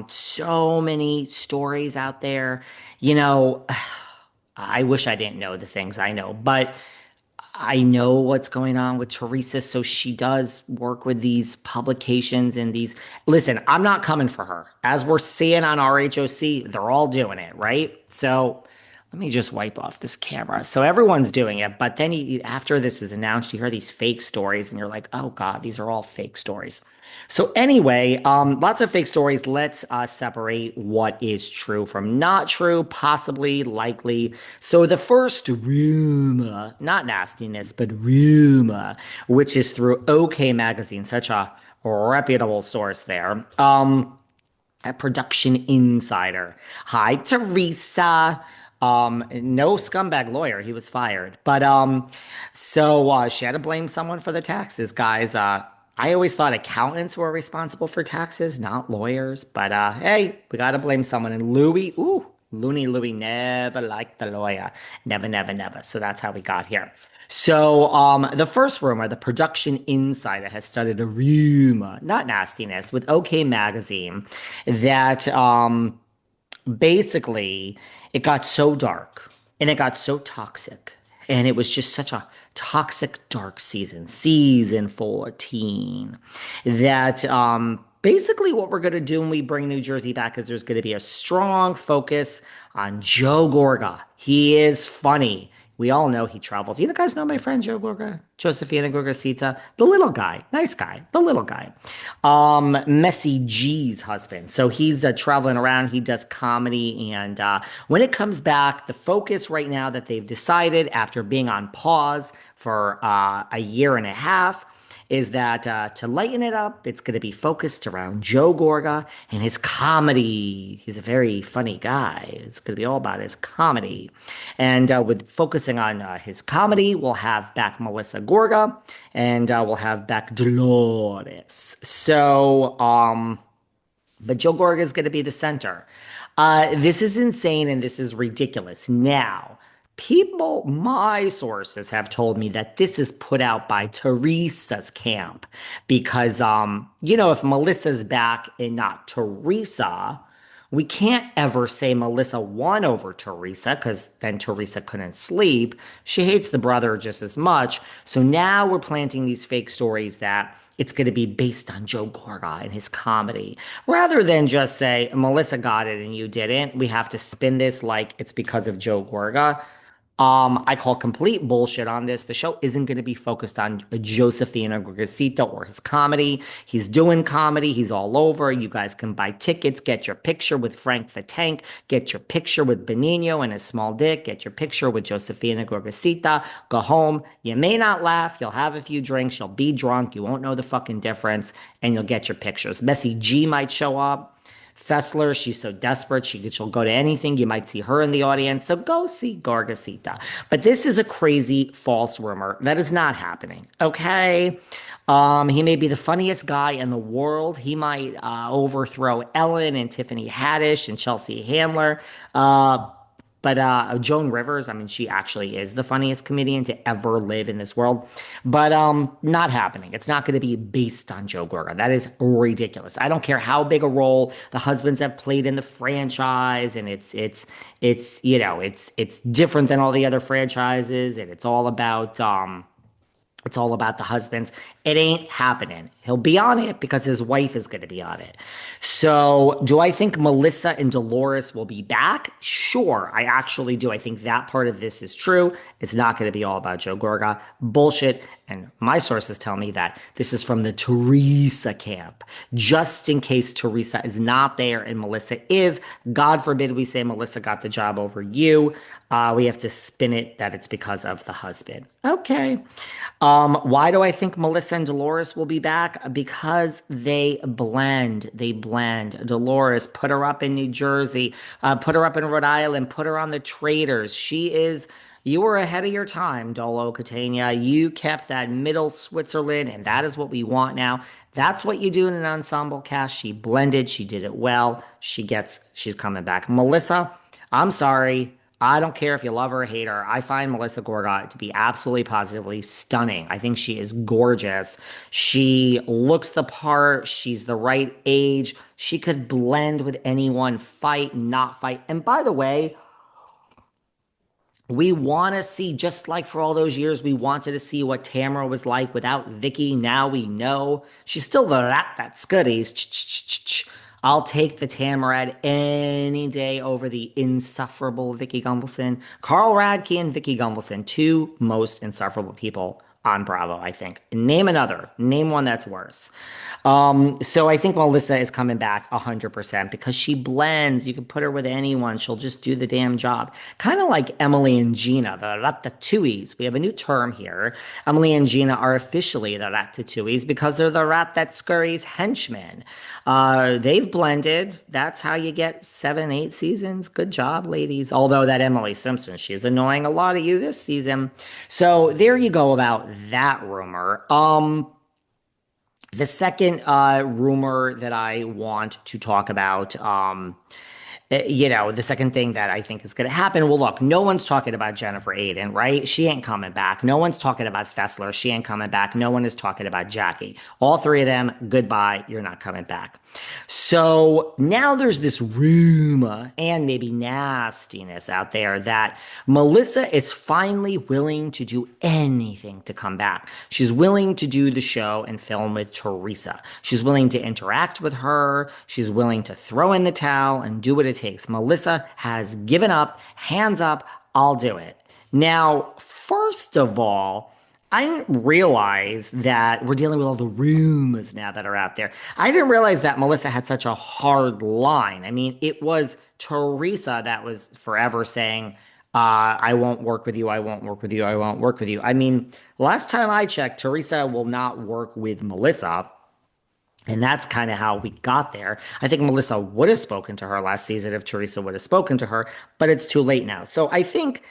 So many stories out there. You know, I wish I didn't know the things I know, but I know what's going on with Teresa. So she does work with these publications and these. Listen, I'm not coming for her. As we're seeing on RHOC, they're all doing it, right? So let me just wipe off this camera. So everyone's doing it, but then after this is announced, you hear these fake stories, and you're like, "Oh God, these are all fake stories." So anyway, lots of fake stories. Let's separate what is true from not true, possibly, likely. So the first rumor, not nastiness, but rumor, which is through OK Magazine, such a reputable source there. A production insider. Hi, Teresa. No scumbag lawyer. He was fired. But she had to blame someone for the taxes, guys. I always thought accountants were responsible for taxes, not lawyers. But hey, we gotta blame someone. And Louis, ooh, Looney Louie never liked the lawyer. Never, never, never. So that's how we got here. So the first rumor, the production insider has started a rumor, not nastiness, with OK Magazine that basically it got so dark and it got so toxic and it was just such a toxic dark season 14, that basically what we're going to do when we bring New Jersey back is there's going to be a strong focus on Joe Gorga. He is funny. We all know he travels. You guys know my friend Joe Gorga, Josefina Gorgasita, the little guy, nice guy, the little guy. Messy G's husband. So he's traveling around. He does comedy, and when it comes back, the focus right now that they've decided after being on pause for a year and a half is that to lighten it up, it's going to be focused around Joe Gorga and his comedy. He's a very funny guy. It's going to be all about his comedy. And with focusing on his comedy, we'll have back Melissa Gorga, and we'll have back Dolores. But Joe Gorga is going to be the center. This is insane and this is ridiculous. Now, people, my sources have told me that this is put out by Teresa's camp because, if Melissa's back and not Teresa, we can't ever say Melissa won over Teresa because then Teresa couldn't sleep. She hates the brother just as much. So now we're planting these fake stories that it's going to be based on Joe Gorga and his comedy. Rather than just say, Melissa got it and you didn't, we have to spin this like it's because of Joe Gorga. I call complete bullshit on this. The show isn't going to be focused on Josefina Gorgasita or his comedy. He's doing comedy. He's all over. You guys can buy tickets, get your picture with Frank the Tank, get your picture with Benigno and his small dick, get your picture with Josefina Gorgasita, go home. You may not laugh. You'll have a few drinks. You'll be drunk. You won't know the fucking difference, and you'll get your pictures. Messy G might show up. Fessler, she's so desperate, she'll go to anything. You might see her in the audience. So go see Gorgasita. But this is a crazy false rumor. That is not happening. Okay. He may be the funniest guy in the world. He might overthrow Ellen and Tiffany Haddish and Chelsea Handler. But Joan Rivers, I mean, she actually is the funniest comedian to ever live in this world. But not happening. It's not going to be based on Joe Gorga. That is ridiculous. I don't care how big a role the husbands have played in the franchise, and it's different than all the other franchises, and it's all about the husbands. It ain't happening. He'll be on it because his wife is going to be on it. So, do I think Melissa and Dolores will be back? Sure, I actually do. I think that part of this is true. It's not going to be all about Joe Gorga. Bullshit. And my sources tell me that this is from the Teresa camp. Just in case Teresa is not there and Melissa is, God forbid we say Melissa got the job over you. We have to spin it that it's because of the husband. Okay. Why do I think Melissa and Dolores will be back? Because they blend. They blend. Dolores, put her up in New Jersey, put her up in Rhode Island, put her on the Traders. You were ahead of your time, Dolo Catania. You kept that middle Switzerland, and that is what we want now. That's what you do in an ensemble cast. She blended. She did it well. She's coming back. Melissa, I'm sorry. I don't care if you love her or hate her. I find Melissa Gorga to be absolutely positively stunning. I think she is gorgeous. She looks the part. She's the right age. She could blend with anyone, fight, not fight. And by the way, we want to see, just like for all those years, we wanted to see what Tamara was like without Vicky. Now we know she's still the rat that scuddies. I'll take the Tamarad any day over the insufferable Vicky Gunvalson. Carl Radke and Vicky Gunvalson, two most insufferable people on Bravo, I think. Name another. Name one that's worse. So I think Melissa is coming back 100% because she blends. You can put her with anyone. She'll just do the damn job. Kind of like Emily and Gina, the ratatouilles. We have a new term here. Emily and Gina are officially the ratatouilles because they're the rat that scurries henchmen. They've blended. That's how you get 7, 8 seasons. Good job, ladies. Although that Emily Simpson, she's annoying a lot of you this season. So there you go about that rumor. The second rumor that I want to talk about, the second thing that I think is going to happen. Well, look, no one's talking about Jennifer Aiden, right? She ain't coming back. No one's talking about Fessler. She ain't coming back. No one is talking about Jackie. All three of them, goodbye. You're not coming back. So now there's this rumor and maybe nastiness out there that Melissa is finally willing to do anything to come back. She's willing to do the show and film with Teresa. She's willing to interact with her. She's willing to throw in the towel and do what it takes. Melissa has given up, hands up, I'll do it. Now, first of all, I didn't realize that we're dealing with all the rumors now that are out there. I didn't realize that Melissa had such a hard line. I mean, it was Teresa that was forever saying, I won't work with you, I won't work with you, I won't work with you. I mean, last time I checked, Teresa will not work with Melissa. And that's kind of how we got there. I think Melissa would have spoken to her last season if Teresa would have spoken to her, but it's too late now. So I think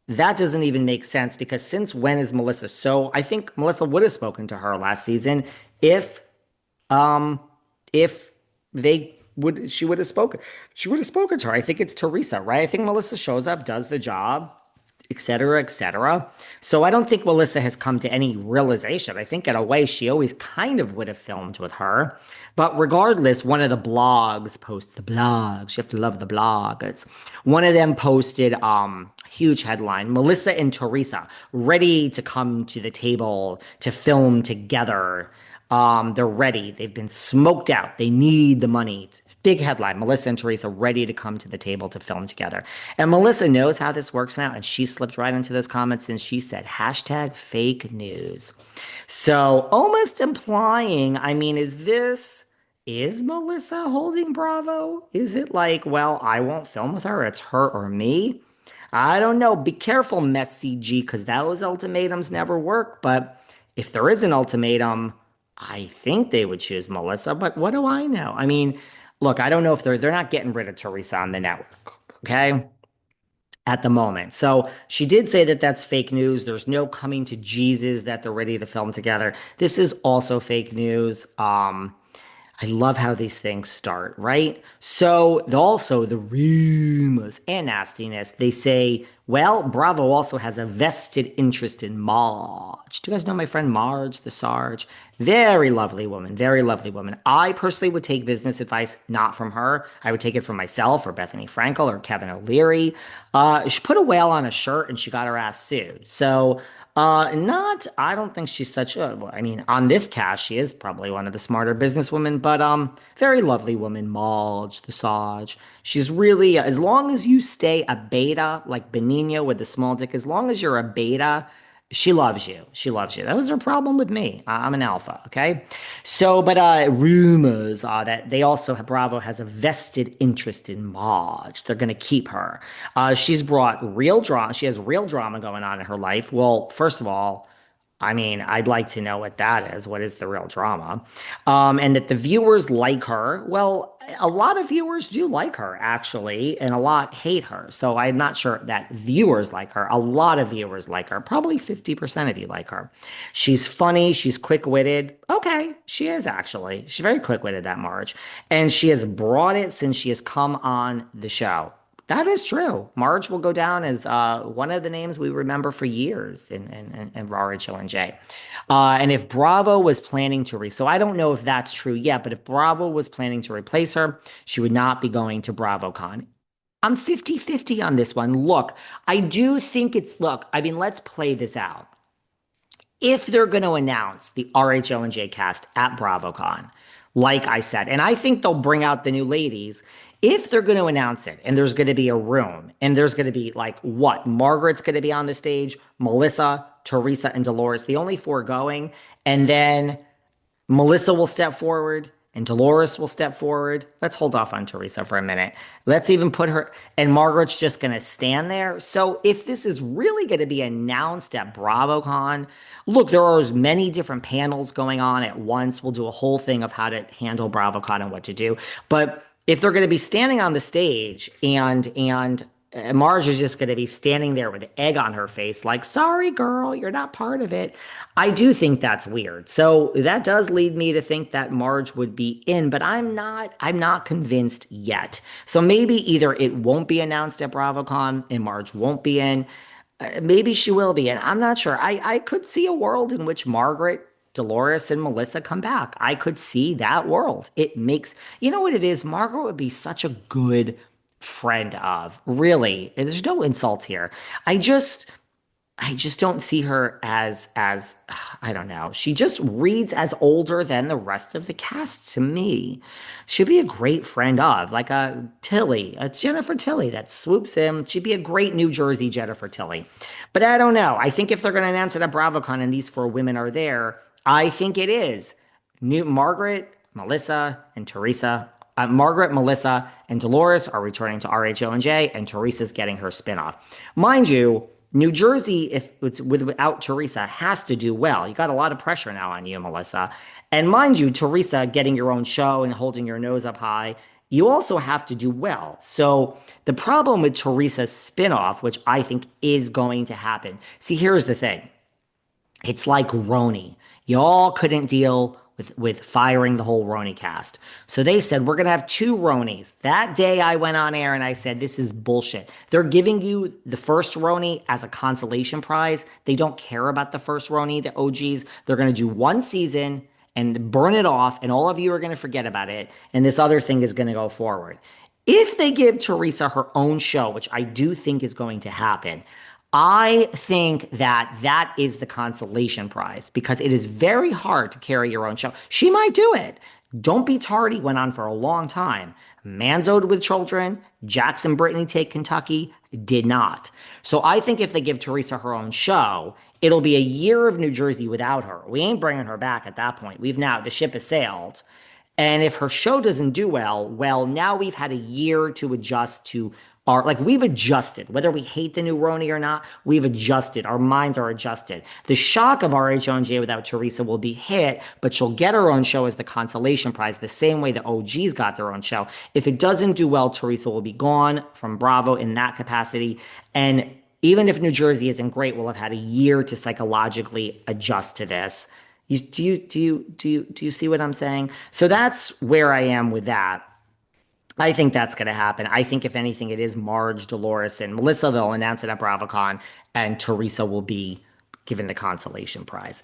that doesn't even make sense because since when is Melissa so? I think Melissa would have spoken to her last season if they would she would have spoken. She would have spoken to her. I think it's Teresa, right? I think Melissa shows up, does the job, et cetera, et cetera. So I don't think Melissa has come to any realization. I think in a way she always kind of would have filmed with her. But regardless, one of the blogs posts the blogs. You have to love the blog. It's one of them posted huge headline, Melissa and Teresa ready to come to the table to film together. They're ready. They've been smoked out. They need the money. Big headline, Melissa and Teresa ready to come to the table to film together. And Melissa knows how this works now, and she slipped right into those comments and she said, hashtag fake news. So almost implying, I mean, is Melissa holding Bravo? Is it like, well, I won't film with her, it's her or me? I don't know. Be careful, Messy G, because those ultimatums never work. But if there is an ultimatum, I think they would choose Melissa, but what do I know? I mean, look, I don't know if they're not getting rid of Teresa on the network, okay? At the moment. So she did say that that's fake news. There's no coming to Jesus that they're ready to film together. This is also fake news. I love how these things start, right? So also the rumors and nastiness, they say, well, Bravo also has a vested interest in Marge. Do you guys know my friend Marge, the Sarge? Very lovely woman, very lovely woman. I personally would take business advice not from her. I would take it from myself or Bethany Frankel or Kevin O'Leary. She put a whale on a shirt and she got her ass sued. So I don't think she's such a, well, I mean, on this cast, she is probably one of the smarter businesswomen, but very lovely woman, Marge, the Sarge. She's really, as long as you stay a beta, like Benigno with the small dick, as long as you're a beta, she loves you. She loves you. That was her problem with me. I'm an alpha, okay? So, but rumors are that they also have, Bravo has a vested interest in Marge. They're going to keep her. She's brought real drama. She has real drama going on in her life. Well, first of all, I mean, I'd like to know what that is. What is the real drama? And that the viewers like her. Well, a lot of viewers do like her, actually, and a lot hate her. So I'm not sure that viewers like her. A lot of viewers like her. Probably 50% of you like her. She's funny. She's quick-witted. Okay, she is, actually. She's very quick-witted, that Marge. And she has brought it since she has come on the show. That is true. Marge will go down as one of the names we remember for years in RHONJ. And if Bravo was planning to so I don't know if that's true yet, but if Bravo was planning to replace her, she would not be going to BravoCon. I'm 50-50 on this one. Look, I do think look, I mean, let's play this out. If they're going to announce the RHONJ cast at BravoCon, like I said, and I think they'll bring out the new ladies. If they're going to announce it and there's going to be a room and there's going to be like what? Margaret's going to be on the stage, Melissa, Teresa, and Dolores, the only four going. And then Melissa will step forward and Dolores will step forward. Let's hold off on Teresa for a minute. Let's even put her, and Margaret's just going to stand there. So if this is really going to be announced at BravoCon, look, there are as many different panels going on at once. We'll do a whole thing of how to handle BravoCon and what to do. But if they're going to be standing on the stage and Marge is just going to be standing there with egg on her face, like, sorry, girl, you're not part of it. I do think that's weird. So that does lead me to think that Marge would be in, but I'm not convinced yet. So maybe either it won't be announced at BravoCon and Marge won't be in. Maybe she will be in. I'm not sure. I could see a world in which Margaret, Dolores, and Melissa come back. I could see that world. It makes, you know what it is? Margaret would be such a good friend of. Really, there's no insults here. I just I just don't see her as I don't know. She just reads as older than the rest of the cast to me. She'd be a great friend of, like a Tilly, a Jennifer Tilly that swoops in. She'd be a great New Jersey Jennifer Tilly. But I don't know. I think if they're going to announce it at BravoCon and these four women are there, I think it is new Margaret, Melissa, and Teresa. Margaret, Melissa, and Dolores are returning to RHONJ, and Teresa's getting her spinoff. Mind you, New Jersey, if it's without Teresa, has to do well. You got a lot of pressure now on you, Melissa. And mind you, Teresa getting your own show and holding your nose up high, you also have to do well. So the problem with Teresa's spinoff, which I think is going to happen. See, here's the thing. It's like RHONY. Y'all couldn't deal with firing the whole RHONY cast. So they said, we're going to have two RHONYs. That day I went on air and I said, this is bullshit. They're giving you the first RHONY as a consolation prize. They don't care about the first RHONY, the OGs. They're going to do one season and burn it off, and all of you are going to forget about it. And this other thing is going to go forward. If they give Teresa her own show, which I do think is going to happen, I think that that is the consolation prize because it is very hard to carry your own show. She might do it. Don't Be Tardy went on for a long time. Manzo'd with Children, Jackson Brittany Take Kentucky did not. So I think if they give Teresa her own show, it'll be a year of New Jersey without her. We ain't bringing her back at that point. The ship has sailed. And if her show doesn't do well, now we've had a year to adjust to we've adjusted, whether we hate the new RHONY or not, we've adjusted. Our minds are adjusted. The shock of RHONJ without Teresa will be hit, but she'll get her own show as the consolation prize, the same way the OGs got their own show. If it doesn't do well, Teresa will be gone from Bravo in that capacity. And even if New Jersey isn't great, we'll have had a year to psychologically adjust to this. Do you see what I'm saying? So that's where I am with that. I think that's going to happen. I think if anything, it is Marge, Dolores, and Melissa. They'll announce it at BravoCon, and Teresa will be given the consolation prize.